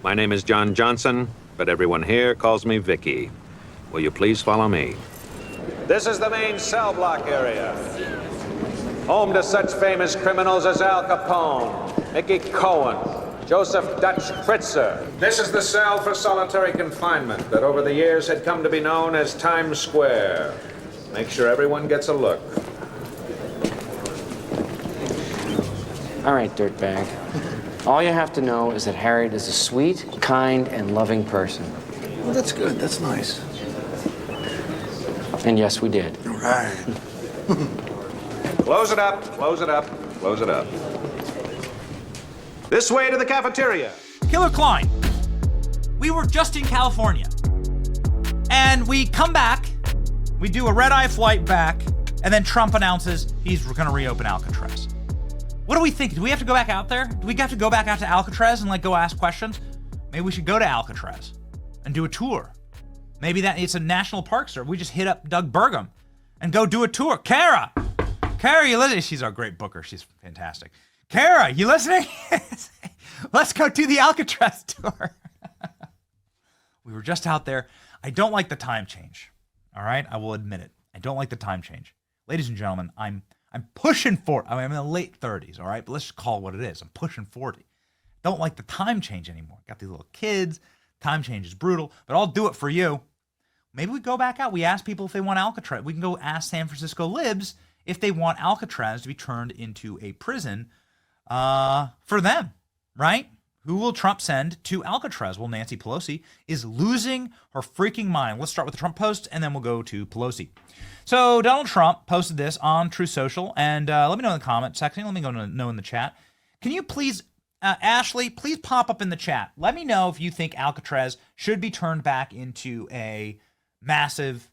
My name is John Johnson, but everyone here calls me Vicky. Will you please follow me? This is the main cell block area. Home to such famous criminals as Al Capone, Mickey Cohen, Joseph Dutch Kritzer. This is the cell for solitary confinement that over the years had come to be known as Times Square. Make sure everyone gets a look. All right, dirtbag. All you have to know is that Harriet is a sweet, kind, and loving person. Well, that's good. That's nice. And yes, we did. All right. Close it up, close it up, close it up. This way to the cafeteria. Killer Klein, we were just in California. And we come back, we do a red-eye flight back, and then Trump announces he's going to reopen Alcatraz. What do we think? Do we have to go back out there? Do we have to go back out to Alcatraz and like go ask questions? Maybe we should go to Alcatraz and do a tour. Maybe that it's a national park, sir. We just hit up Doug Burgum and go do a tour. Kara, you listening? She's our great booker. She's fantastic. Kara, you listening? Let's go do the Alcatraz tour. We were just out there. I don't like the time change. All right, I will admit it. I don't like the time change. Ladies and gentlemen, I'm pushing 40. I mean, I'm in the late 30s, all right? But let's just call it what it is. I'm pushing 40. Don't like the time change anymore. Got these little kids. Time change is brutal, but I'll do it for you. Maybe we go back out. We ask people if they want Alcatraz. We can go ask San Francisco libs if they want Alcatraz to be turned into a prison for them, right? Who will Trump send to Alcatraz? Well, Nancy Pelosi is losing her freaking mind. Let's start with the Trump post, and then we'll go to Pelosi. So Donald Trump posted this on Truth Social, and let me know in the comment section. Let me know in the chat. Can you please, Ashley, please pop up in the chat. Let me know if you think Alcatraz should be turned back into a massive,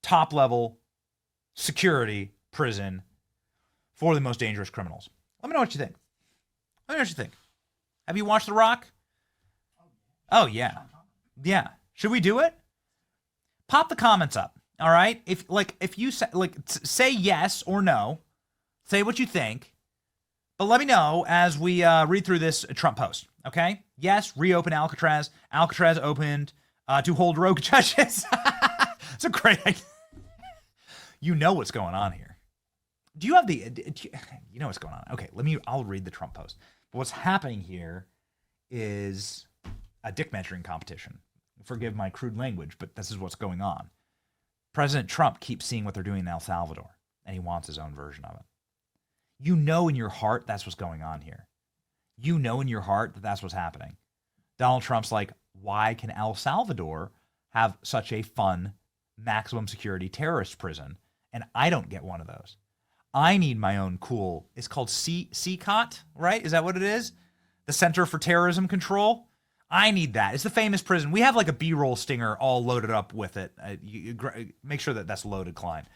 top-level security prison for the most dangerous criminals. Let me know what you think. Let me know what you think. Have you watched The Rock? Oh, yeah. Yeah. Should we do it? Pop the comments up. All right. If you say yes or no, say what you think, but let me know as we read through this Trump post. Okay. Yes. Reopen Alcatraz. Alcatraz opened to hold rogue judges. It's a great idea. You know what's going on here. Do you have you know what's going on? Okay. I'll read the Trump post. But what's happening here is a dick measuring competition. Forgive my crude language, but this is what's going on. President Trump keeps seeing what they're doing in El Salvador, and he wants his own version of it. You know in your heart that's what's going on here. You know in your heart that that's what's happening. Donald Trump's like, why can El Salvador have such a fun, maximum security terrorist prison, and I don't get one of those? I need my own cool, it's called CCOT, right? Is that what it is? The Center for Terrorism Control? I need that. It's the famous prison. We have like a B-roll stinger all loaded up with it. Make sure that that's loaded, Klein.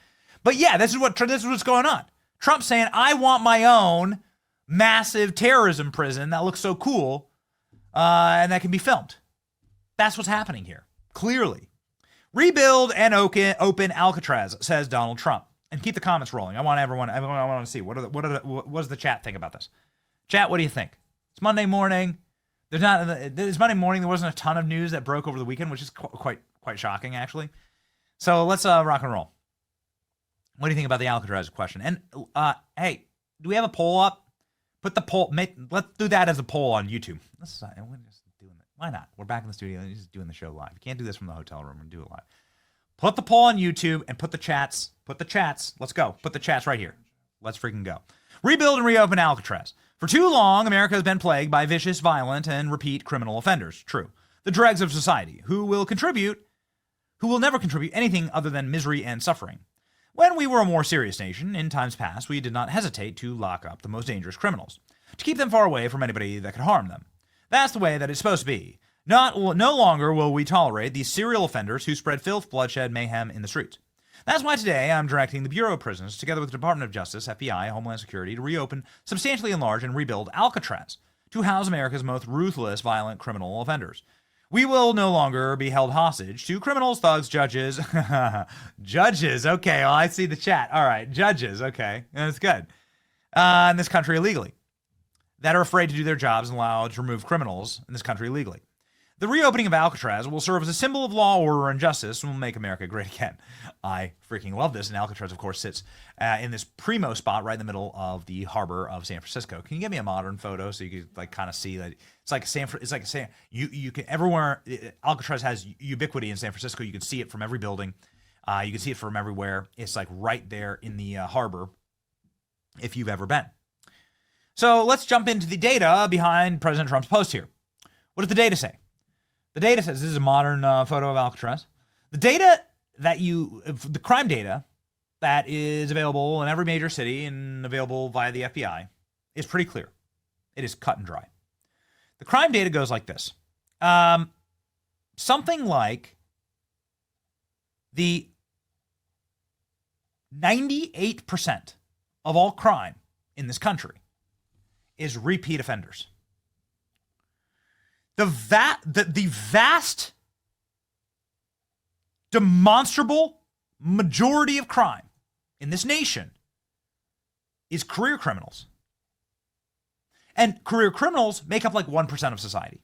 But yeah, this is what's going on. Trump's saying, I want my own massive terrorism prison that looks so cool and that can be filmed. That's what's happening here, clearly. Rebuild and open Alcatraz, says Donald Trump. And keep the comments rolling. I want to see, what does the chat think about this? Chat, what do you think? It's Monday morning. It's Monday morning. There wasn't a ton of news that broke over the weekend, which is quite shocking, actually. So let's rock and roll. What do you think about the Alcatraz question? And hey, do we have a poll up? Put the poll. Let's do that as a poll on YouTube. We're just doing it. Why not? We're back in the studio. We're just doing the show live. You can't do this from the hotel room. We're do it live. Put the poll on YouTube and put the chats. Let's go. Put the chats right here. Let's freaking go. Rebuild and reopen Alcatraz. For too long, America has been plagued by vicious, violent, and repeat criminal offenders. True. The dregs of society, who will never contribute anything other than misery and suffering. When we were a more serious nation, in times past, we did not hesitate to lock up the most dangerous criminals, to keep them far away from anybody that could harm them. That's the way that it's supposed to be. No longer will we tolerate these serial offenders who spread filth, bloodshed, mayhem in the streets. That's why today I'm directing the Bureau of Prisons, together with the Department of Justice, FBI, Homeland Security, to reopen, substantially enlarge, and rebuild Alcatraz to house America's most ruthless, violent criminal offenders. We will no longer be held hostage to criminals, thugs, judges. Judges, okay, well, I see the chat. All right, judges, okay, that's good. In this country illegally. that are afraid to do their jobs and allowed to remove criminals in this country illegally. The reopening of Alcatraz will serve as a symbol of law, order, and justice and will make America great again. I freaking love this. And Alcatraz, of course, sits in this primo spot right in the middle of the harbor of San Francisco. Can you give me a modern photo so you can like kind of see that it's like you can everywhere. Alcatraz has ubiquity in San Francisco. You can see it from every building. You can see it from everywhere. It's like right there in the harbor if you've ever been. So let's jump into the data behind President Trump's post here. What does the data say? The data says, this is a modern photo of Alcatraz. The data the crime data that is available in every major city and available via the FBI is pretty clear. It is cut and dry. The crime data goes like this. Something like the 98% of all crime in this country is repeat offenders. The vast, demonstrable majority of crime in this nation is career criminals. And career criminals make up like 1% of society.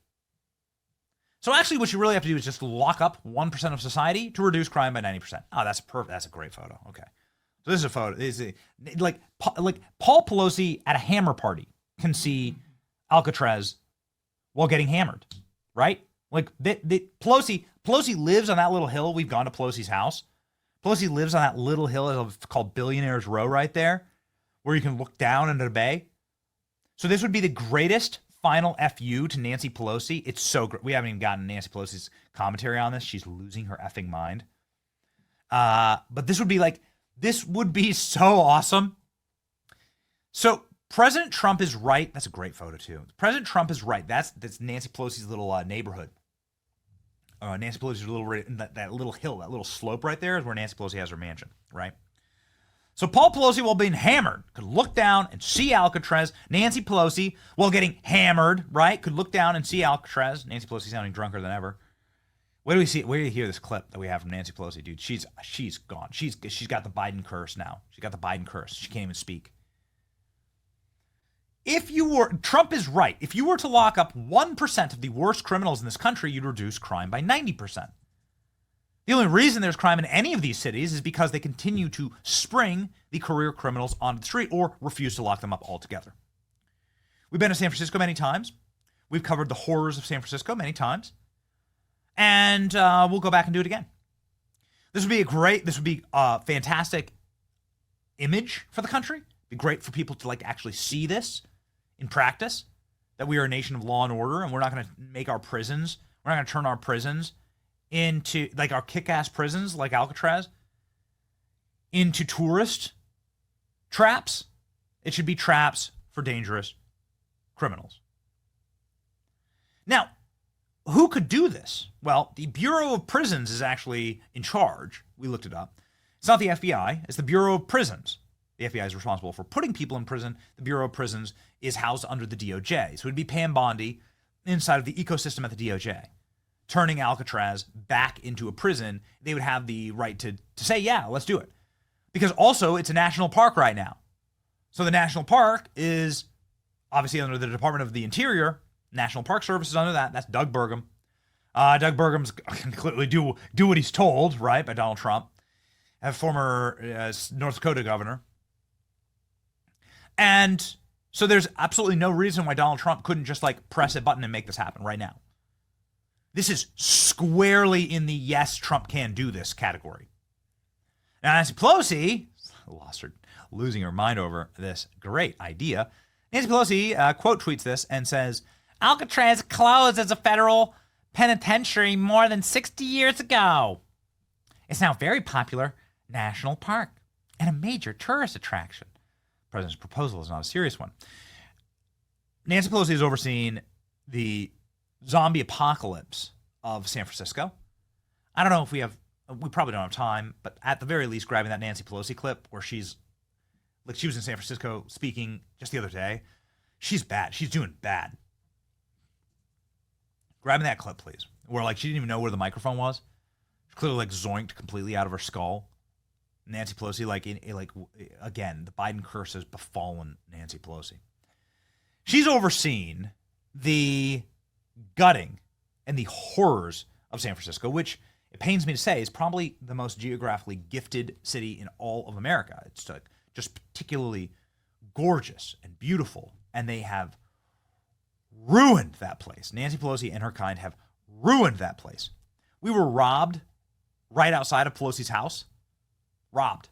So actually what you really have to do is just lock up 1% of society to reduce crime by 90%. Oh, that's perfect. That's a great photo. Okay. So this is a photo. This is like Paul Pelosi at a hammer party can see Alcatraz while getting hammered, right? Like Pelosi lives on that little hill. We've gone to Pelosi's house. Pelosi lives on that little hill called Billionaires Row right there, where you can look down into the bay. So this would be the greatest final FU to Nancy Pelosi. It's so great. We haven't even gotten Nancy Pelosi's commentary on this. She's losing her effing mind. But this would be so awesome. So President Trump is right. That's a great photo too. President Trump is right. That's Nancy Pelosi's little neighborhood. Nancy Pelosi's that little hill, that little slope right there is where Nancy Pelosi has her mansion, right? So Paul Pelosi, while being hammered, could look down and see Alcatraz. Nancy Pelosi, while getting hammered, right, could look down and see Alcatraz. Nancy Pelosi sounding drunker than ever. Where do we see? Where do you hear this clip that we have from Nancy Pelosi, dude? She's gone. She's got the Biden curse now. She got the Biden curse. She can't even speak. Trump is right. If you were to lock up 1% of the worst criminals in this country, you'd reduce crime by 90%. The only reason there's crime in any of these cities is because they continue to spring the career criminals onto the street or refuse to lock them up altogether. We've been to San Francisco many times. We've covered the horrors of San Francisco many times. And we'll go back and do it again. This would be a fantastic image for the country. It'd be great for people to actually see this in practice, that we are a nation of law and order, and we're not going to make our prisons, we're not going to turn our prisons into, our kick-ass prisons like Alcatraz, into tourist traps. It should be traps for dangerous criminals. Now, who could do this? Well, the Bureau of Prisons is actually in charge. We looked it up. It's not the FBI, it's the Bureau of Prisons. The FBI is responsible for putting people in prison. The Bureau of Prisons is housed under the DOJ. So it would be Pam Bondi inside of the ecosystem at the DOJ, turning Alcatraz back into a prison. They would have the right to say, yeah, let's do it. Because also it's a national park right now. So the national park is obviously under the Department of the Interior. National Park Service is under that. That's Doug Burgum. Doug Burgum's can clearly do what he's told, right, by Donald Trump, a former North Dakota governor. And so there's absolutely no reason why Donald Trump couldn't just press a button and make this happen right now. This is squarely in the yes, Trump can do this category. Now, Nancy Pelosi losing her mind over this great idea. Nancy Pelosi quote tweets this and says, Alcatraz closed as a federal penitentiary more than 60 years ago. It's now a very popular national park and a major tourist attraction. The president's proposal is not a serious one. Nancy Pelosi is overseeing the zombie apocalypse of San Francisco. I don't know if we probably don't have time, but at the very least, grabbing that Nancy Pelosi clip where she was in San Francisco speaking just the other day. She's bad. She's doing bad. Grabbing that clip, please. Where she didn't even know where the microphone was. She clearly zoinked completely out of her skull. Nancy Pelosi, again, the Biden curse has befallen Nancy Pelosi. She's overseen the gutting and the horrors of San Francisco, which, it pains me to say, is probably the most geographically gifted city in all of America. It's just particularly gorgeous and beautiful, and they have ruined that place. Nancy Pelosi and her kind have ruined that place. We were robbed right outside of Pelosi's house. Robbed.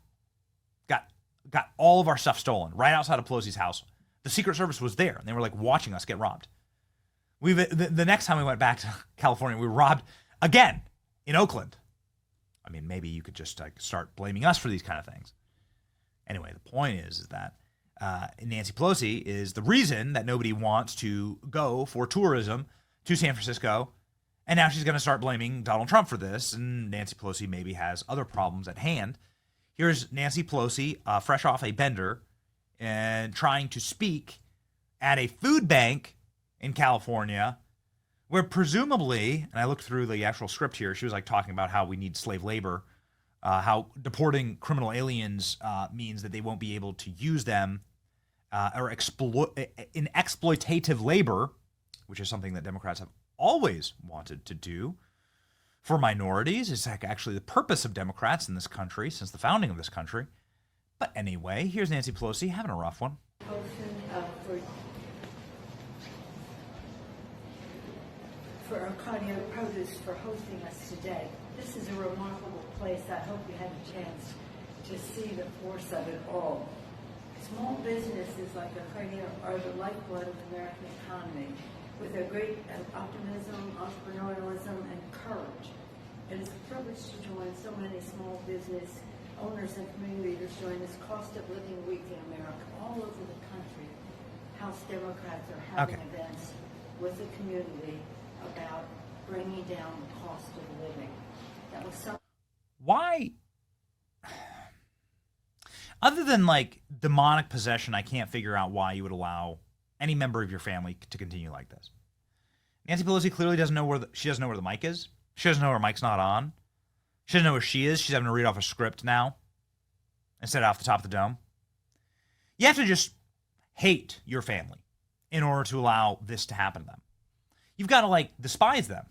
Got all of our stuff stolen right outside of Pelosi's house. The Secret Service was there, and they were like watching us get robbed. The next time we went back to California, we were robbed again in Oakland. I mean, maybe you could just start blaming us for these kind of things. Anyway, the point is that Nancy Pelosi is the reason that nobody wants to go for tourism to San Francisco, and now she's going to start blaming Donald Trump for this, and Nancy Pelosi maybe has other problems at hand. Here's Nancy Pelosi, fresh off a bender, and trying to speak at a food bank in California, where presumably, and I looked through the actual script here, she was like talking about how we need slave labor, how deporting criminal aliens means that they won't be able to use them or in exploitative labor, which is something that Democrats have always wanted to do for minorities. It's like actually the purpose of Democrats in this country since the founding of this country. But anyway, here's Nancy Pelosi having a rough one. For Arcadia Produce for hosting us today. This is a remarkable place. I hope you had a chance to see the force of it all. Small businesses like Arcadia are the lifeblood of the American economy, with their great optimism, entrepreneurialism, and courage. It is a privilege to join so many small business owners and community leaders during this cost of living week in America. All over the country, House Democrats are having events with the community about bringing down the cost of living. That was so. Why? Other than like demonic possession, I can't figure out why you would allow any member of your family to continue like this. Nancy Pelosi clearly doesn't know where she doesn't know where the mic is. She doesn't know her mic's not on. She doesn't know where she is. She's having to read off a script now instead of off the top of the dome. You have to just hate your family in order to allow this to happen to them. You've got to like despise them.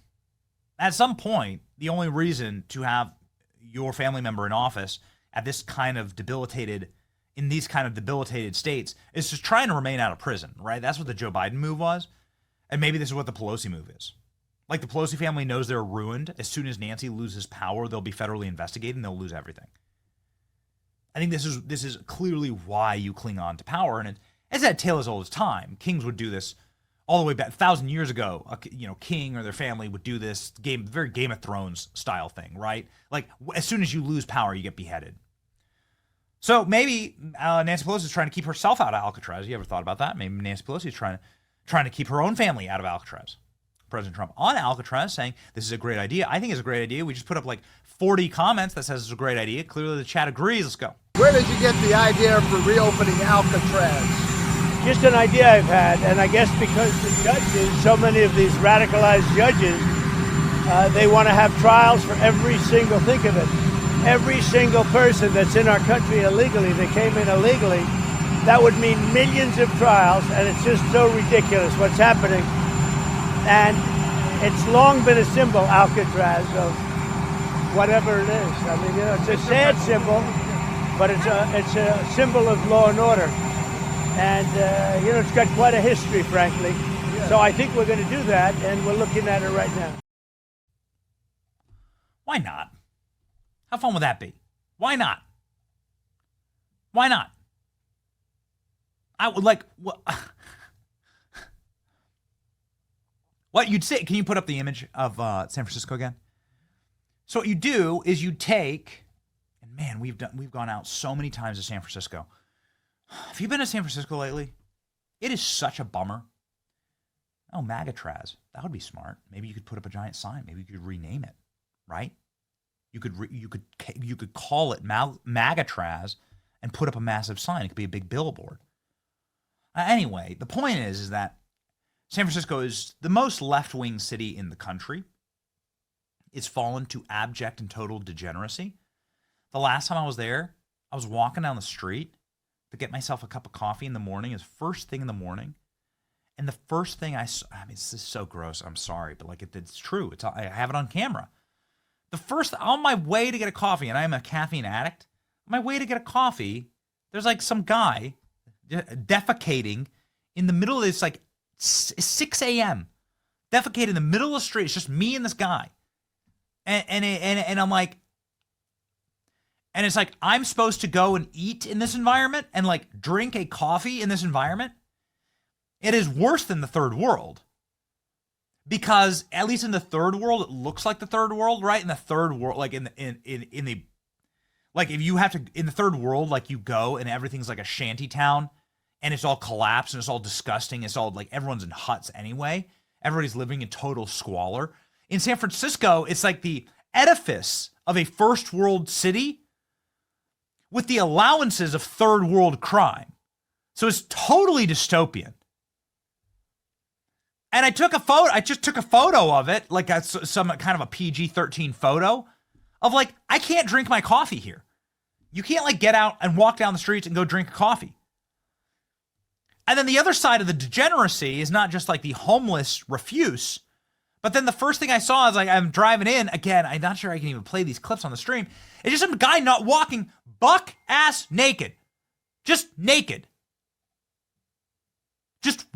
At some point, the only reason to have your family member in office at this kind of debilitated, in these kind of debilitated states, is just trying to remain out of prison, right? That's what the Joe Biden move was. And maybe this is what the Pelosi move is. Like the Pelosi family knows they're ruined. As soon as Nancy loses power, they'll be federally investigated and they'll lose everything. I think this is clearly why you cling on to power. And it's that tale as old as time. Kings would do this all the way back 1,000 years ago. A king or their family would do this very Game of Thrones style thing, right? Like as soon as you lose power, you get beheaded. So maybe Nancy Pelosi is trying to keep herself out of Alcatraz. You ever thought about that? Maybe Nancy Pelosi is trying to keep her own family out of Alcatraz. President Trump on Alcatraz saying this is a great idea. I think it's a great idea. We just put up like 40 comments that says it's a great idea. Clearly the chat agrees. Let's go. Where did you get the idea for reopening Alcatraz? Just an idea I've had, and I guess because the judges, so many of these radicalized judges, they want to have trials for every single, think of it, every single person that's in our country illegally, they came in illegally. That would mean millions of trials, and it's just so ridiculous what's happening. And it's long been a symbol, Alcatraz, of whatever it is. I mean, it's a sad symbol, but it's a symbol of law and order. And, it's got quite a history, frankly. Yeah. So I think we're going to do that, and we're looking at it right now. Why not? How fun would that be? Why not? Why not? I would like... What you'd say, can you put up the image of San Francisco again? So what you do is you take, and man, we've gone out so many times to San Francisco. Have you been to San Francisco lately? It is such a bummer. Oh, Alcatraz. That would be smart. Maybe you could put up a giant sign. Maybe you could rename it, right? You could call it Alcatraz and put up a massive sign. It could be a big billboard. Anyway, the point is that San Francisco is the most left-wing city in the country. It's fallen to abject and total degeneracy. The last time I was there, I was walking down the street to get myself a cup of coffee in the morning. It's first thing in the morning. And the first thing I mean, this is so gross. I'm sorry, but like it's true. I have it on camera. The first, on my way to get a coffee, and I'm a caffeine addict, on my way to get a coffee, there's like some guy defecating in the middle of this, like 6 a.m. Defecating in the middle of the street. It's just me and this guy. And I'm like, and it's like, I'm supposed to go and eat in this environment and like drink a coffee in this environment. It is worse than the third world. Because at least in the third world, it looks like the third world, right? In the third world, like in the like if you have to, in the third world, like you go and everything's like a shanty town and it's all collapsed and it's all disgusting. It's all like everyone's in huts anyway. Everybody's living in total squalor. In San Francisco, it's like the edifice of a first world city with the allowances of third world crime. So it's totally dystopian. And I just took a photo of it, like some kind of a PG-13 photo of like, I can't drink my coffee here. You can't like get out and walk down the streets and go drink a coffee. And then the other side of the degeneracy is not just like the homeless refuse, but then the first thing I saw is like, I'm driving in, again, I'm not sure I can even play these clips on the stream. It's just some guy not walking buck ass naked. Just naked. Just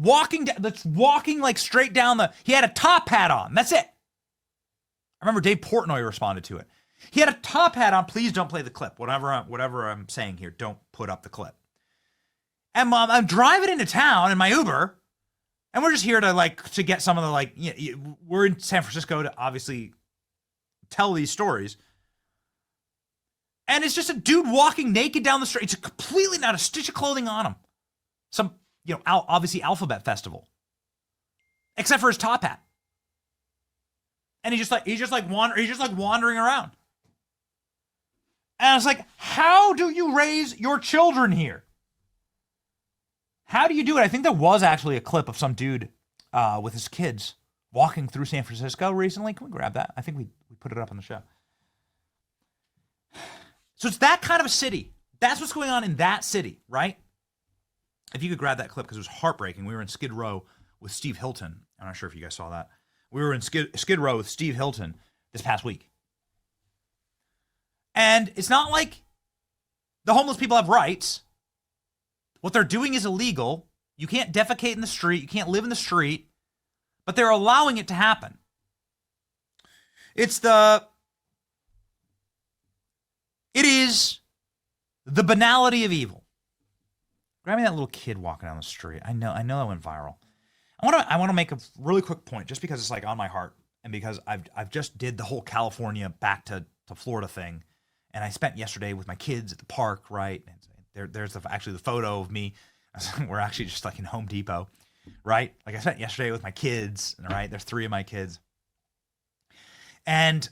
walking, that's walking like straight down he had a top hat on. That's it. I remember Dave Portnoy responded to it. He had a top hat on. Please don't play the clip. Whatever I'm saying here, don't put up the clip. And I'm driving into town in my Uber, and we're just here to get some of the we're in San Francisco to obviously tell these stories. And it's just a dude walking naked down the street. It's completely not a stitch of clothing on him. Some, obviously Alphabet Festival, except for his top hat. And he's just wandering around. And I was like, how do you raise your children here? How do you do it? I think there was actually a clip of some dude with his kids walking through San Francisco recently. Can we grab that? I think we put it up on the show. So it's that kind of a city. That's what's going on in that city, right? If you could grab that clip, because it was heartbreaking. We were in Skid Row with Steve Hilton. I'm not sure if you guys saw that. We were in Skid Row with Steve Hilton this past week. And it's not like the homeless people have rights. What they're doing is illegal. You can't defecate in the street. You can't live in the street. But they're allowing it to happen. It is the banality of evil. Grab me that little kid walking down the street. I know that went viral. I want to make a really quick point, just because it's like on my heart, and because I've just did the whole California back to Florida thing, and I spent yesterday with my kids at the park, right? And there's actually the photo of me. We're actually just like in Home Depot, right? Like I spent yesterday with my kids, right? There's 3 of my kids, and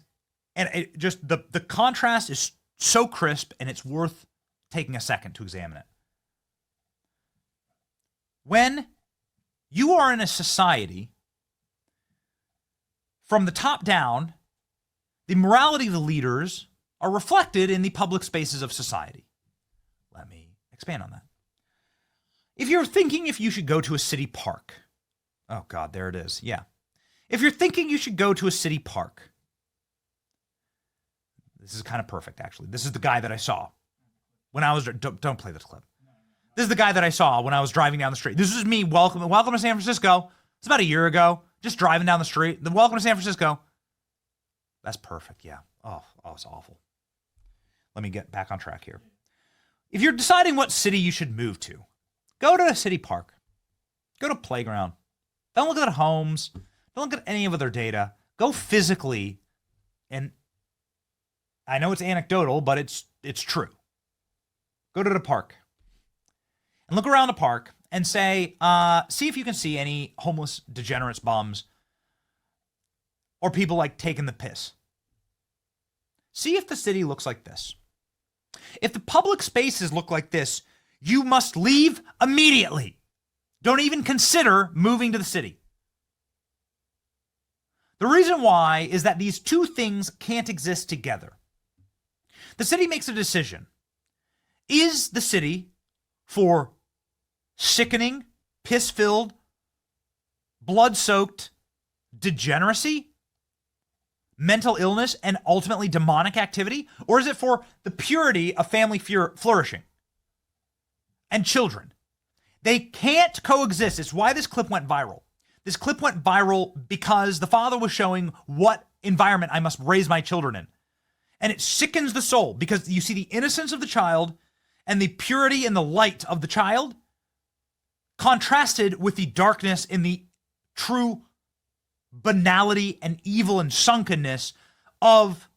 it just the contrast is so crisp, and it's worth taking a second to examine it. When you are in a society, from the top down, the morality of the leaders are reflected in the public spaces of society. Let me expand on that. If you're thinking if you should go to a city park, oh God, there it is. Yeah. If you're thinking you should go to a city park, this is kind of perfect, actually. This is the guy that I saw when I was, don't play this clip. This is the guy that I saw when I was driving down the street. This is me. Welcome to San Francisco. It's about a year ago. Just driving down the street. The welcome to San Francisco. That's perfect. Yeah. Oh, it's awful. Let me get back on track here. If you're deciding what city you should move to, go to a city park. Go to a playground. Don't look at homes. Don't look at any of their data. Go physically. And I know it's anecdotal, but it's true. Go to the park. And look around the park and say, see if you can see any homeless degenerates, bums, or people like taking the piss. See if the city looks like this. If the public spaces look like this, you must leave immediately. Don't even consider moving to the city. The reason why is that these two things can't exist together. The city makes a decision. Is the city for sickening, piss-filled, blood-soaked degeneracy, mental illness, and ultimately demonic activity? Or is it for the purity of family flourishing and children? They can't coexist. It's why this clip went viral. This clip went viral because the father was showing what environment I must raise my children in. And it sickens the soul because you see the innocence of the child and the purity and the light of the child contrasted with the darkness and the true banality and evil and sunkenness of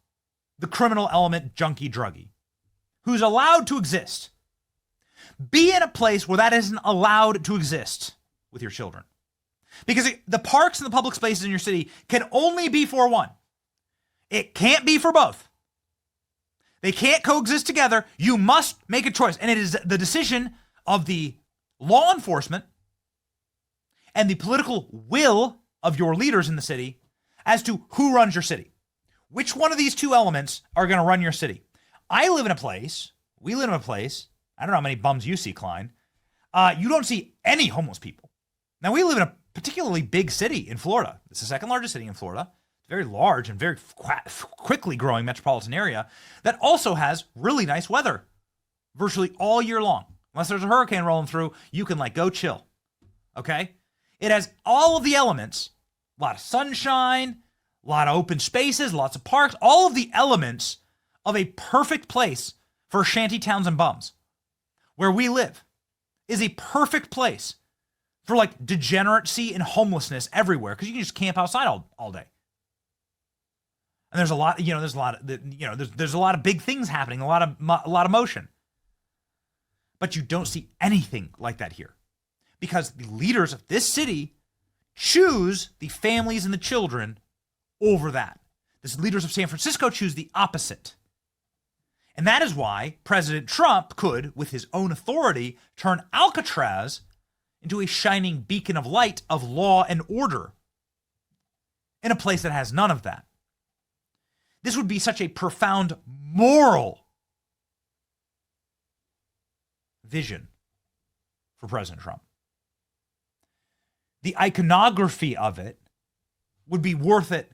the criminal element junkie druggie, who's allowed to exist. Be in a place where that isn't allowed to exist with your children. Because the parks and the public spaces in your city can only be for one. It can't be for both. They can't coexist together. You must make a choice. And it is the decision of the law enforcement and the political will of your leaders in the city as to who runs your city. Which one of these two elements are going to run your city? We live in a place, I don't know how many bums you see, Klein. You don't see any homeless people. Now, we live in a particularly big city in Florida. It's the second largest city in Florida. It's very large and very quickly growing metropolitan area that also has really nice weather virtually all year long. Unless there's a hurricane rolling through, you can go chill. Okay? It has all of the elements, a lot of sunshine, a lot of open spaces, lots of parks, all of the elements of a perfect place for shanty towns and bums. Where we live is a perfect place for degeneracy and homelessness everywhere because you can just camp outside all day. And there's a lot, there's a lot of big things happening, a lot of motion. But you don't see anything like that here because the leaders of this city choose the families and the children over that. The leaders of San Francisco choose the opposite. And that is why President Trump could, with his own authority, turn Alcatraz into a shining beacon of light of law and order in a place that has none of that. This would be such a profound moral vision for President Trump. The iconography of it would be worth it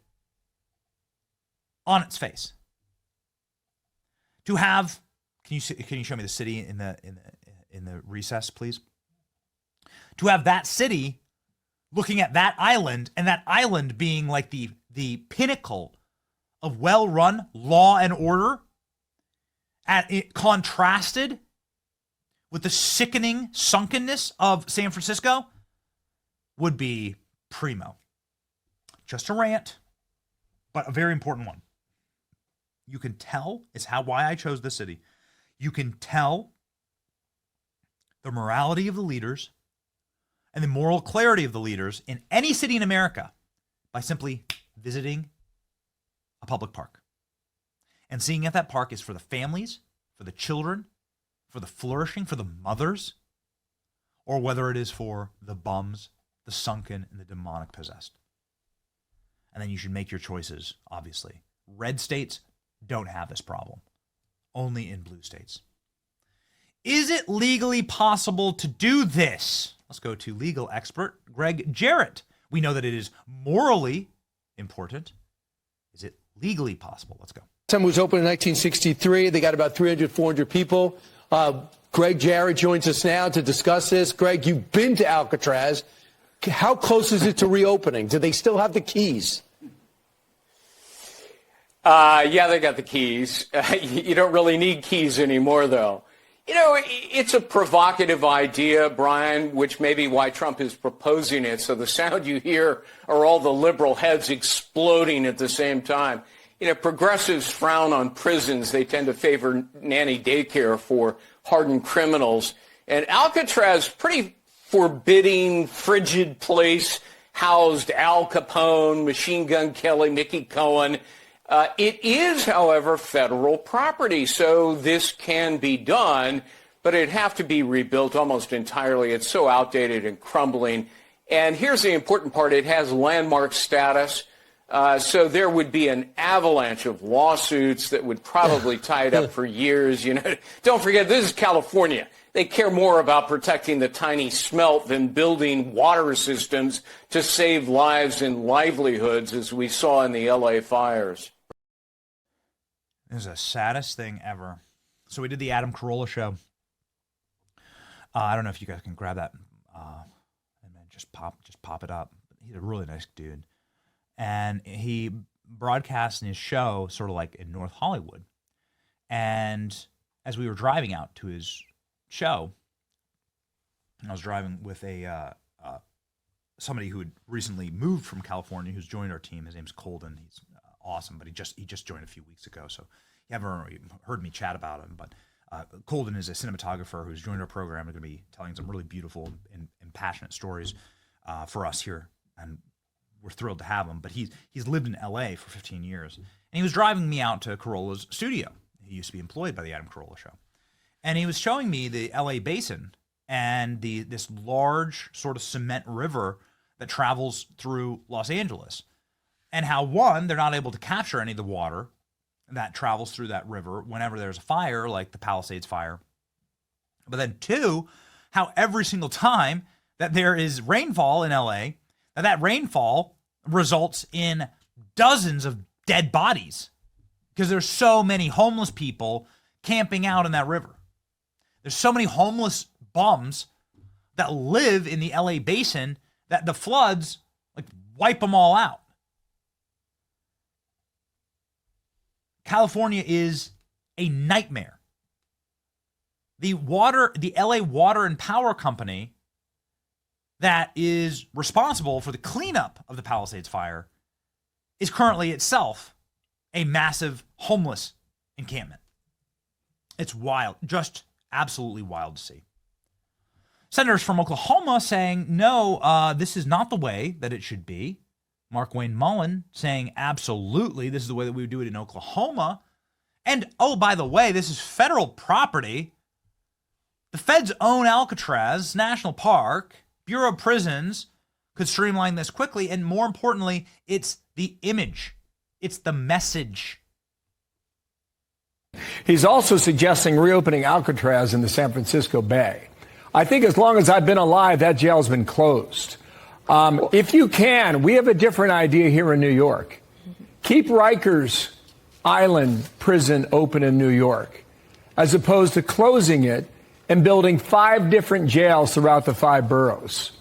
on its face. To have, can you show me the city in the recess, please? To have that city looking at that island, and that island being the pinnacle of well-run law and order, contrasted with the sickening sunkenness of San Francisco, would be primo. Just a rant, but a very important one. You can tell, why I chose this city. You can tell the morality of the leaders and the moral clarity of the leaders in any city in America by simply visiting a public park. And seeing if that park is for the families, for the children, for the flourishing, for the mothers, or whether it is for the bums, the sunken, and the demonic possessed. And then you should make your choices, obviously. Red states don't have this problem. Only in blue states. Is it legally possible to do this? Let's go to legal expert Greg Jarrett. We know that it is morally important. Is it legally possible? Let's go. Time was opened in 1963. They got about 300, 400 people. Greg Jarrett joins us now to discuss this. Greg, you've been to Alcatraz. How close is it to reopening? Do they still have the keys? Yeah, they got the keys. You don't really need keys anymore, though. It's a provocative idea, Brian, which may be why Trump is proposing it. So the sound you hear are all the liberal heads exploding at the same time. Progressives frown on prisons. They tend to favor nanny daycare for hardened criminals. And Alcatraz, pretty forbidding, frigid place, housed Al Capone, Machine Gun Kelly, Mickey Cohen. It is, however, federal property, so this can be done, but it'd have to be rebuilt almost entirely. It's so outdated and crumbling. And here's the important part. It has landmark status, so there would be an avalanche of lawsuits that would probably tie it up for years. Don't forget, this is California. They care more about protecting the tiny smelt than building water systems to save lives and livelihoods, as we saw in the LA fires. This is the saddest thing ever. So we did the Adam Carolla show. I don't know if you guys can grab that and then just pop it up. He's a really nice dude. And he broadcast in his show sort of like in North Hollywood. And as we were driving out to his show, I was driving with somebody who had recently moved from California who's joined our team. His name's Colden. He's awesome, but he just joined a few weeks ago, so you haven't really heard me chat about him. But Colden is a cinematographer who's joined our program and going to be telling some really beautiful and passionate stories for us here, and we're thrilled to have him. But he's lived in LA for 15 years, and he was driving me out to Carolla's studio. He used to be employed by the Adam Carolla show, and he was showing me the LA basin and this large sort of cement river that travels through Los Angeles, and how, one, they're not able to capture any of the water that travels through that river whenever there's a fire, like the Palisades fire. But then two, how every single time that there is rainfall in LA, that rainfall results in dozens of dead bodies because there's so many homeless people camping out in that river. There's so many homeless bums that live in the LA basin that the floods like wipe them all out. California is a nightmare. The LA Water and Power Company that is responsible for the cleanup of the Palisades fire is currently itself a massive homeless encampment. It's wild, just absolutely wild to see. Senators from Oklahoma saying, no, this is not the way that it should be. Mark Wayne Mullen saying, absolutely, this is the way that we would do it in Oklahoma. And, oh, by the way, this is federal property. The feds own Alcatraz National Park. Bureau of Prisons could streamline this quickly. And more importantly, it's the image. It's the message. He's also suggesting reopening Alcatraz in the San Francisco Bay. I think as long as I've been alive, that jail's been closed. If you can, we have a different idea here in New York. Keep Rikers Island prison open in New York, as opposed to closing it and building 5 different jails throughout the 5 boroughs.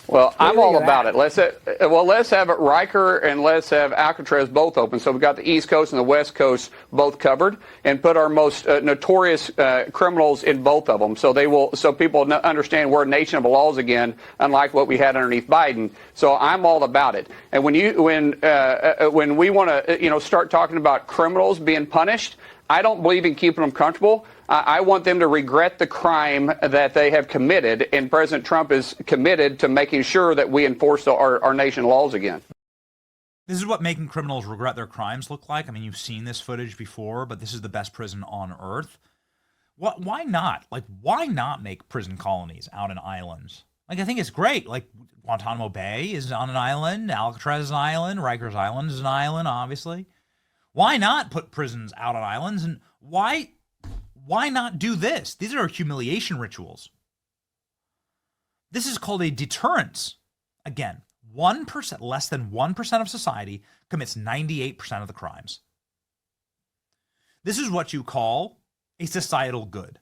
Well, I'm all about it. Let's have it Riker and let's have Alcatraz both open. So we've got the East Coast and the West Coast both covered, and put our most notorious criminals in both of them. So people understand we're a nation of laws again, unlike what we had underneath Biden. So I'm all about it. And when we want to start talking about criminals being punished, I don't believe in keeping them comfortable. I want them to regret the crime that they have committed, and President Trump is committed to making sure that we enforce our nation laws again. This is what making criminals regret their crimes look like. I mean, you've seen this footage before, but this is the best prison on earth. Why not? Like, why not make prison colonies out in islands? Like, I think it's great. Like, Guantanamo Bay is on an island, Alcatraz is an island, Rikers Island is an island, obviously. Why not put prisons out on islands? And why not do this? These are humiliation rituals. This is called a deterrence. Again, 1%, less than 1% of society commits 98% of the crimes. This is what you call a societal good.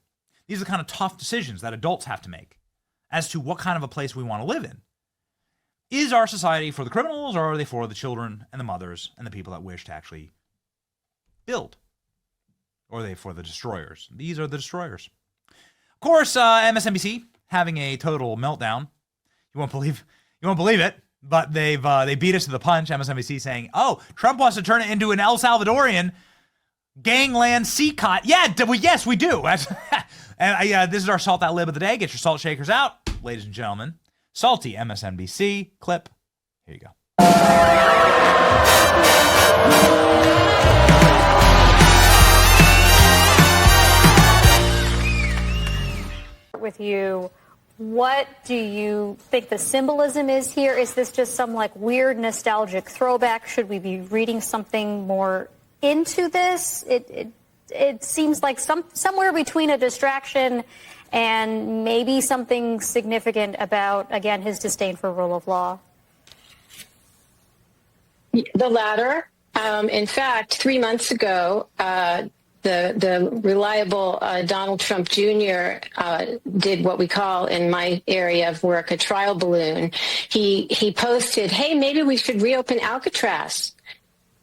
These are the kind of tough decisions that adults have to make as to what kind of a place we want to live in. Is our society for the criminals, or are they for the children and the mothers and the people that wish to actually build? Or are they for the destroyers? These are the destroyers. Of course, MSNBC having a total meltdown. You won't believe it, but they beat us to the punch. MSNBC saying, "Oh, Trump wants to turn it into an El Salvadorian gangland CCOT." Yeah, yes, we do. And this is our Salt That Lib of the day. Get your salt shakers out, ladies and gentlemen. Salty MSNBC clip. Here you go. With you, what do you think the symbolism is here? Is this just some like weird nostalgic throwback? Should we be reading something more into this? It seems like somewhere between a distraction and maybe something significant about, again, his disdain for rule of law? The latter. In fact, 3 months ago, the reliable Donald Trump Jr. Did what we call in my area of work a trial balloon. He posted, "Hey, maybe we should reopen Alcatraz."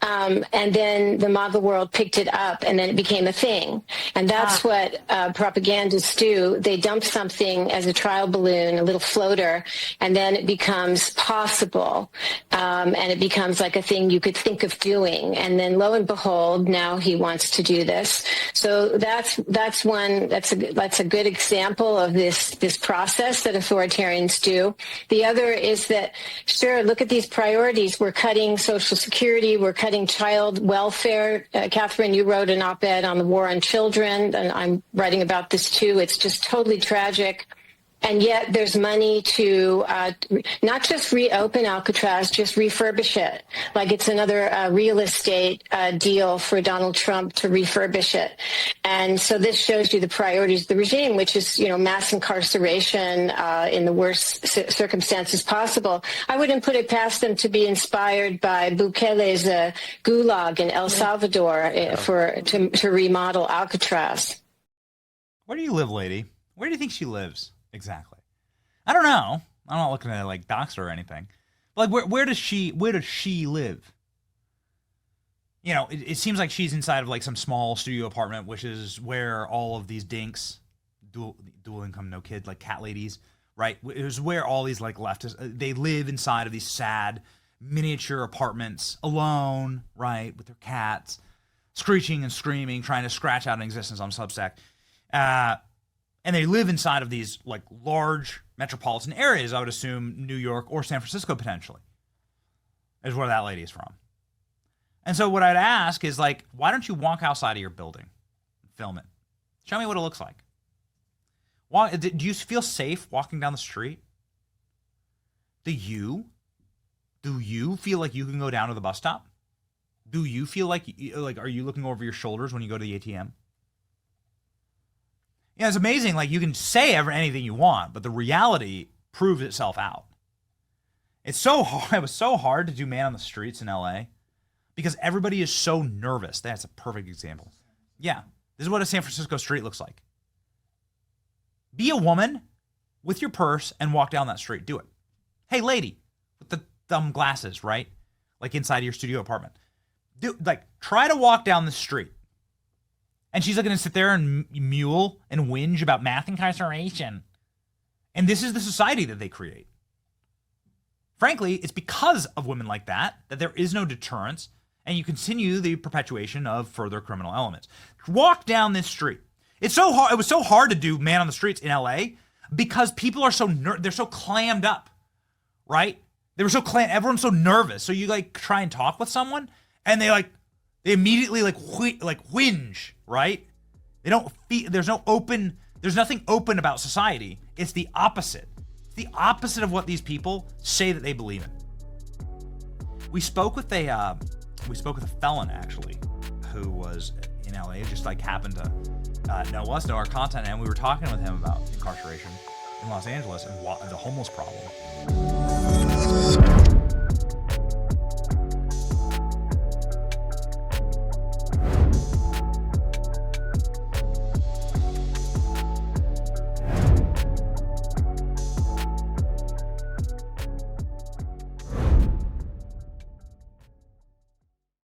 And then the MAGA world picked it up, and then it became a thing. And that's what propagandists do. They dump something as a trial balloon, a little floater, and then it becomes possible. And it becomes like a thing you could think of doing. And then lo and behold, now he wants to do this. So that's a good example of this process that authoritarians do. The other is that, sure, look at these priorities. We're cutting Social Security. We're cutting child welfare. Catherine, you wrote an op-ed on the war on children, and I'm writing about this too. It's just totally tragic. And yet there's money to not just reopen Alcatraz, just refurbish it. Like it's another real estate deal for Donald Trump to refurbish it. And so this shows you the priorities of the regime, which is, mass incarceration in the worst circumstances possible. I wouldn't put it past them to be inspired by Bukele's gulag in El Salvador to remodel Alcatraz. Where do you live, lady? Where do you think she lives? Exactly. I don't know. I'm not looking at dox her or anything. But where does she live? It seems like she's inside of some small studio apartment, which is where all of these dinks, dual income, no kids, cat ladies, right? It was where all these leftists, they live inside of these sad miniature apartments alone, right? With their cats, screeching and screaming, trying to scratch out an existence on Substack. And they live inside of these large metropolitan areas. I would assume New York or San Francisco potentially is where that lady is from. And so what I'd ask is why don't you walk outside of your building and film it? Show me what it looks like. Do you feel safe walking down the street? Do you feel like you can go down to the bus stop? Do you feel like are you looking over your shoulders when you go to the ATM? Yeah, it's amazing. You can say anything you want, but the reality proves itself out. It's so hard. It was so hard to do Man on the Streets in LA because everybody is so nervous. That's a perfect example. Yeah, this is what a San Francisco street looks like. Be a woman with your purse and walk down that street. Do it. Hey, lady with the dumb glasses, right? Inside of your studio apartment. Try to walk down the street. And she's going to sit there and mule and whinge about mass incarceration. And this is the society that they create. Frankly, it's because of women like that there is no deterrence, and you continue the perpetuation of further criminal elements. Walk down this street. It's so hard. It was so hard to do Man on the Streets in LA because people are they're so clammed up, right? They were so everyone's so nervous. So you try and talk with someone, and they immediately whinge. Right? They don't feel, there's nothing open about society. It's the opposite. It's the opposite of what these people say that they believe in. We spoke with a felon actually, who was in LA, just happened to know us, know our content, and we were talking with him about incarceration in Los Angeles and the homeless problem.